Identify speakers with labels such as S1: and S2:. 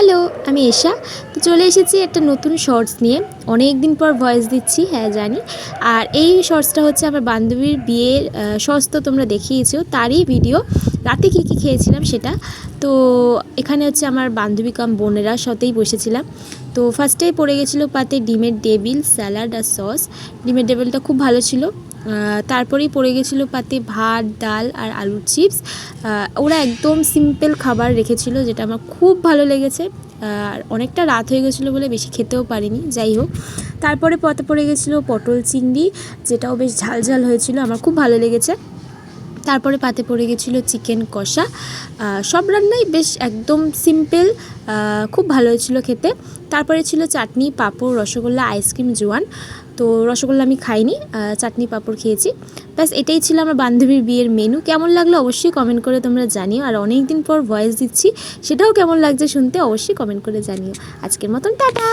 S1: Hello, আমি এশা। তো চলে এসেছি একটা নতুন শর্টস নিয়ে। অনেক দিন পর ভয়েস দিচ্ছি, হ্যাঁ জানি। আর এই শর্টসটা হচ্ছে আমার বান্ধবীর বিয়ের শর্টস, তো তোমরা দেখিয়েছো তারই ভিডিও। রাতে কী কী খেয়েছিলাম সেটা। তো এখানে হচ্ছে আমার বান্ধবী কাম বোনেরা সাথেই বসেছিলাম। তো ফার্স্টেই পড়ে গেছিলো পাতে ডিমের ডেভিল স্যালাড আর সস। ডিমের ডেভিলটা খুব ভালো ছিল। তারপরেই পড়ে গেছিলো পাতে ভাত, ডাল আর আলুর চিপস। ওরা একদম সিম্পল খাবার রেখেছিল, যেটা আমার খুব ভালো লেগেছে। আর অনেকটা রাত হয়ে গেছিলো বলে বেশি খেতেও পারিনি, যাই হোক। তারপরে পথে পড়ে গেছিলো পটল চিংড়ি, যেটাও বেশ ঝাল ঝাল হয়েছিল, আমার খুব ভালো লেগেছে। তারপরে পাতে পড়ে গেছিলো চিকেন কষা। সব রান্নাই বেশ একদম সিম্পল, খুব ভালো হয়েছিল খেতে। তারপরে ছিল চাটনি, পাঁপড়, রসগোল্লা, আইসক্রিম, জোয়ান। তো রসগোল্লা আমি খাইনি, চাটনি পাঁপড় খেয়েছি। ব্যাস এটাই ছিল আমার বান্ধবীর বিয়ের মেনু। কেমন লাগলো অবশ্যই কমেন্ট করে তোমরা জানিও। আর অনেক দিন পর ভয়েস দিচ্ছি, সেটাও কেমন লাগছে শুনতে অবশ্যই কমেন্ট করে জানিও। আজকের মতন টাটা।